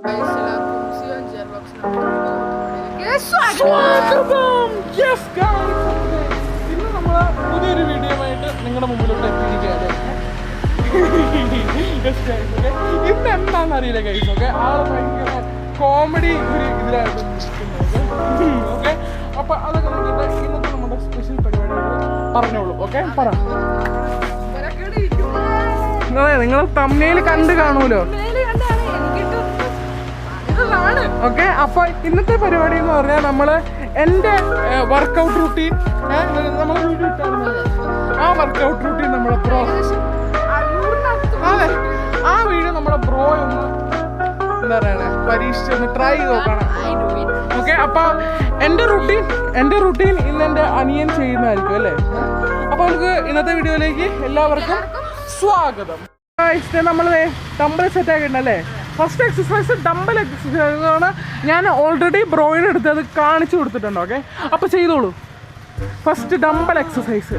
ഇന്ന് നമ്മള് പുതിയൊരു വീഡിയോ ആയിട്ട് നിങ്ങളുടെ മുമ്പിലോട്ട് എത്തിയിരിക്കുകയാണ്. ഇന്ന് എന്താണെന്ന് അറിയില്ല ഗൈസ്. ഓക്കെ, ആള് ഭയങ്കര കോമഡി ഒരു ഇതിലായിട്ട് നിൽക്കുന്നത്. ഓക്കെ, അപ്പൊ അതൊക്കെ നോക്കിയിട്ട് ഇന്നത്തെ നമ്മുടെ സ്പെഷ്യൽ പരിപാടികൾ പറഞ്ഞോളൂ. ഓക്കെ, പറ. നിങ്ങൾ തമ്മിൽ കണ്ട് കാണൂലോ. ഓക്കെ, അപ്പൊ ഇന്നത്തെ പരിപാടി എന്ന് പറഞ്ഞാൽ നമ്മള് എൻ്റെ വർക്കൗട്ട് റൂട്ടീൻ നമ്മളെ വീഡിയോ ഇട്ടാണ്. ആ വർക്കൗട്ട് റൂട്ടീൻ നമ്മളെ ബ്രോ, അതെ, ആ വീഡിയോ നമ്മളെ ബ്രോ ഒന്ന് എന്താ പറയണേ പരീക്ഷിച്ച് ഒന്ന് ട്രൈ ചെയ്ത് നോക്കണം. ഓക്കെ, അപ്പൊ എൻ്റെ റൂട്ടീൻ ഇന്ന് എൻ്റെ അനിയൻ ചെയ്യുന്നതായിരിക്കും അല്ലേ. അപ്പൊ നമുക്ക് ഇന്നത്തെ വീഡിയോയിലേക്ക് എല്ലാവർക്കും സ്വാഗതം. നമ്മൾ ഡംബൽ സെറ്റ് ആക്കിയിട്ടുണ്ടല്ലേ. ഫസ്റ്റ് എക്സസൈസ് ഡംബൽ എക്സസൈസ് ആണ്. ഞാൻ ഓൾറെഡി ബ്രോയിന് എടുത്ത് അത് കാണിച്ചു കൊടുത്തിട്ടുണ്ട്. ഓക്കെ, അപ്പോൾ ചെയ്തോളൂ. ഫസ്റ്റ് ഡംബൽ എക്സസൈസ്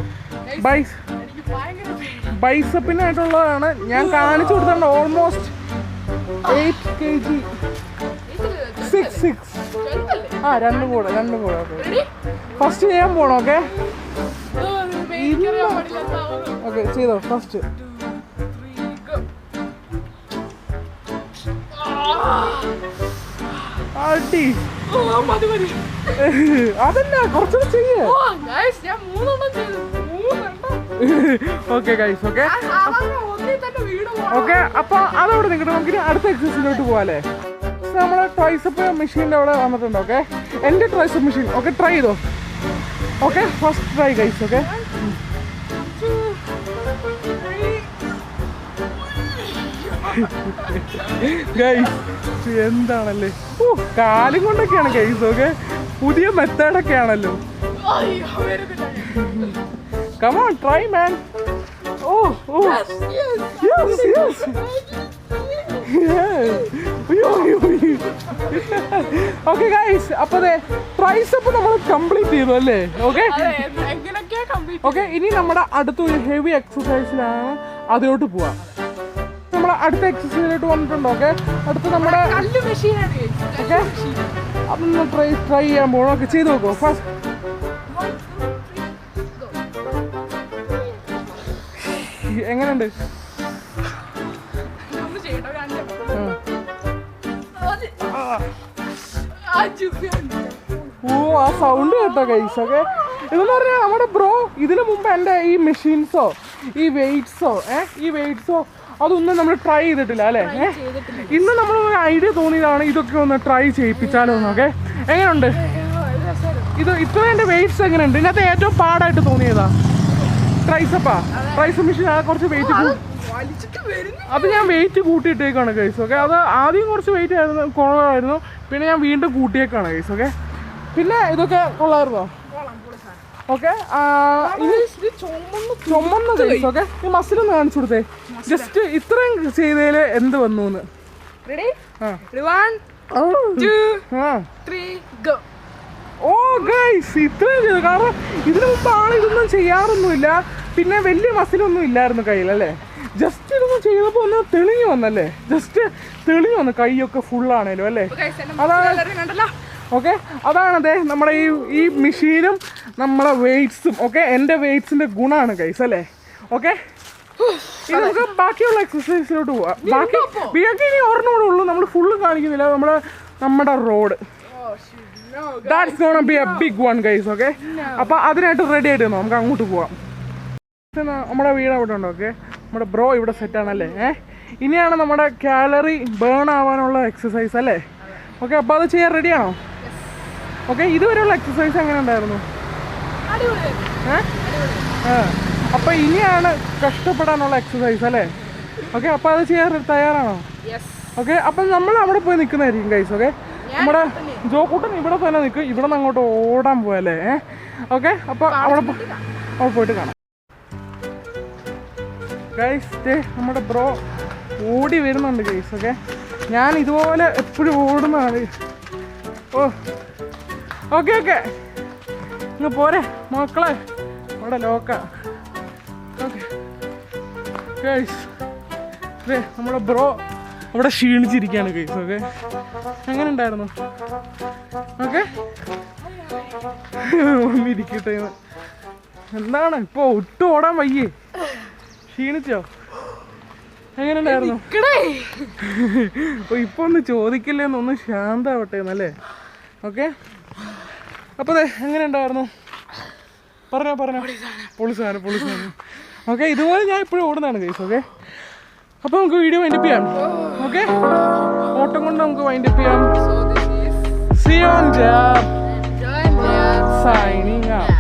ബൈസപ്പിനായിട്ടുള്ളതാണ്. ഞാൻ കാണിച്ചു കൊടുത്തിട്ടുണ്ട്. ഓൾമോസ്റ്റ് 8 kg 6 രണ്ടും കൂടെ. ഫസ്റ്റ് ചെയ്യാൻ പോണം. ഓക്കെ, ഓക്കെ ചെയ്തോ. ഫസ്റ്റ് അതല്ല കുറച്ചുകൂടെ ചെയ്യേ. ഓക്കെ ഗൈസ്, ഓക്കെ ഓക്കെ, അപ്പൊ അതവിടെ നിൽക്കട്ടെ. നമുക്ക് അടുത്ത എക്സസൈസിലോട്ട് പോവാല്ലേ. നമ്മളെ ട്രൈസപ്പ് മെഷീൻ്റെ അവിടെ വന്നിട്ടുണ്ട്. ഓക്കെ, എൻ്റെ ട്രൈസപ്പ് മെഷീൻ. ഓക്കെ, ട്രൈ ചെയ്തോ. Okay, first try guys. Okay, guys എന്താണല്ലേ, കാലും കൊണ്ടൊക്കെയാണ് ഗൈസ്. ഓക്കെ, പുതിയ മെത്തേഡൊക്കെ ആണല്ലോ. Come on, try man. Yes. Okay guys, അപ്പൊ ട്രൈസപ്പ് നമ്മൾ കംപ്ലീറ്റ് ചെയ്തു അല്ലേ. ഓക്കെ, ഇനി നമ്മുടെ അടുത്തൊരു ഹെവി എക്സസൈസിലാണ്, അതിലോട്ട് പോവാം. നമ്മൾ അടുത്ത എക്സസൈസിലോട്ട് വന്നിട്ടുണ്ട്. ഓക്കെ, അടുത്ത് നമ്മുടെ ഓക്കെ അതൊന്ന് ട്രൈ ചെയ്യാൻ പോകണം. ഓക്കെ, ചെയ്ത് നോക്കൂ. ഫസ്റ്റ് എങ്ങനെയുണ്ട്? ആ സൗണ്ട് കേട്ടോ ഗൈസ്. ഓക്കെ, ഇതെന്ന് പറഞ്ഞാൽ നമ്മുടെ ബ്രോ ഇതിനു മുമ്പ് എൻ്റെ ഈ മെഷീൻസോ ഈ വെയ്റ്റ്സോ അതൊന്നും നമ്മൾ ട്രൈ ചെയ്തിട്ടില്ല അല്ലേ. ഇന്ന് നമ്മൾ ഒരു ഐഡിയ തോന്നിയതാണ് ഇതൊക്കെ ഒന്ന് ട്രൈ ചെയ്യിപ്പിച്ചാലോ എന്ന്. ഓക്കെ, എങ്ങനെയുണ്ട് ഇത്? ഇത്രയും എൻ്റെ വെയ്റ്റ്സ് എങ്ങനെയുണ്ട്? ഇതിനകത്ത് ഏറ്റവും പാടായിട്ട് തോന്നിയതാ ട്രൈസപ്പ് മെഷീൻ. കുറച്ച് വെയിറ്റ് അത് ഞാൻ വെയിറ്റ് കൂട്ടിയിട്ടേക്കാണ് ഗൈസ്. ഓക്കെ, അത് ആദ്യം കുറച്ച് വെയിറ്റ് ആയിരുന്നു, കുറവായിരുന്നു. പിന്നെ ഞാൻ വീണ്ടും കൂട്ടിയേക്കാണ് ഗൈസ്. ഓക്കെ, പിന്നെ ഇതൊക്കെ കൊള്ളായിരുന്നോ? ഓക്കെ, ചുമന്ന് ഗൈസ്. ഓക്കെ, ഈ മസിലൊന്ന് കാണിച്ചു കൊടുത്തേ. ജസ്റ്റ് ഇത്രയും ചെയ്തതിൽ എന്ത് വന്നു എന്ന്. ഓ ഗൈസ്, ഇത്രയും ചെയ്തു. കാരണം ഇതിനു മുമ്പ് ആൾ ഇതൊന്നും ചെയ്യാറൊന്നുമില്ല. പിന്നെ വലിയ മസിലൊന്നും ഇല്ലായിരുന്നു കയ്യിൽ അല്ലേ. ജസ്റ്റ് ഇതൊന്നും ചെയ്തപ്പോൾ ഒന്ന് തെളിഞ്ഞു വന്നല്ലേ. ജസ്റ്റ് തെളിഞ്ഞു വന്നു, കൈയൊക്കെ ഫുള്ളാണേലും അല്ലേ. അതാണ് ഓക്കെ, അതാണതേ നമ്മുടെ ഈ മെഷീനും നമ്മളെ വെയ്റ്റ്സും. ഓക്കെ, എൻ്റെ വെയ്റ്റ്സിൻ്റെ ഗുണമാണ് ഗൈസ് അല്ലേ. ഓക്കെ, ഇനി നമുക്ക് ബാക്കിയുള്ള എക്സസൈസിലോട്ട് പോവാം. ബാക്കി ഇനി ഓർമ്മയോടെ ഉള്ളൂ, നമ്മൾ ഫുള്ള് കാണിക്കുന്നില്ല. നമ്മുടെ road that's gonna be a big one guys. Okay, അപ്പോൾ അതിനായിട്ട് റെഡി ആയിട്ട് നമുക്ക് അങ്ങോട്ട് പോവാം. നമ്മുടെ വീട് അവിടെ ഉണ്ട്. ഓക്കെ, നമ്മുടെ ബ്രോ ഇവിടെ സെറ്റാണല്ലേ. ഇനിയാണ് നമ്മുടെ കാലറി ബേൺ ആവാനുള്ള എക്സസൈസ് അല്ലേ. ഓക്കെ, അപ്പോൾ അത് ചെയ്യാൻ റെഡിയാണോ? ഓക്കെ, ഇതുവരെയുള്ള എക്സസൈസ് എങ്ങനെ ഉണ്ടായിരുന്നു? അപ്പോൾ ഇനിയാണ് കഷ്ടപ്പെടാനുള്ള എക്സസൈസ് അല്ലേ. ഓക്കെ, അപ്പോൾ അത് ചെയ്യാൻ തയ്യാറാണോ? ഓക്കെ, അപ്പം നമ്മൾ അവിടെ പോയി നിൽക്കുന്നതായിരിക്കും ഗൈസ്. ഓക്കെ, നമ്മുടെ ജോക്കൂട്ടൻ ഇവിടെ തന്നെ നിൽക്കും. ഇവിടെ നിന്ന് അങ്ങോട്ട് ഓടാൻ പോയല്ലേ. ഓക്കെ, അപ്പോൾ അവിടെ പോയിട്ട് കാണാം ഗൈസ്. നമ്മുടെ ബ്രോ ഓടി വരുന്നുണ്ട് ഗൈസ്. ഓക്കെ, ഞാൻ ഇതുപോലെ എപ്പോഴും ഓടുന്നതാണ്. ഓക്കെ ഇങ്ങ് പോരെ മക്കളെ, അവിടെ ലോക്ക. ഓക്കെ ഗൈസ്, നമ്മുടെ ബ്രോ അവിടെ ക്ഷീണിച്ചിരിക്കുകയാണ് ഗൈസ്. ഓക്കെ, എങ്ങനെ ഉണ്ടായിരുന്നു? ഓക്കെ, ഒന്നിരിക്കട്ടെ. എന്താണ് ഇപ്പോൾ ഒട്ടും ഓടാൻ വയ്യേ? ക്ഷീണിച്ചോ? എങ്ങനെ ഉണ്ടായിരുന്നു? ഇപ്പൊ ഒന്ന് ചോദിക്കില്ലേന്നൊന്ന് ശാന്താവട്ടെ എന്നല്ലേ. ഓക്കെ, അപ്പോൾ അതെ എങ്ങനെ ഉണ്ടായിരുന്നു? പറഞ്ഞോ. പൊളിസാണ്. ഓക്കെ, ഇതുപോലെ ഞാൻ ഇപ്പോഴും ഓടുന്നതാണ് ഗൈസ്. ഓക്കെ, അപ്പോൾ നമുക്ക് വീഡിയോ വൈൻഡപ്പ് ചെയ്യാം. ഓക്കെ, ഓട്ടം കൊണ്ട് നമുക്ക് വൈൻഡപ്പ് ചെയ്യാം. See you on job. Signing out.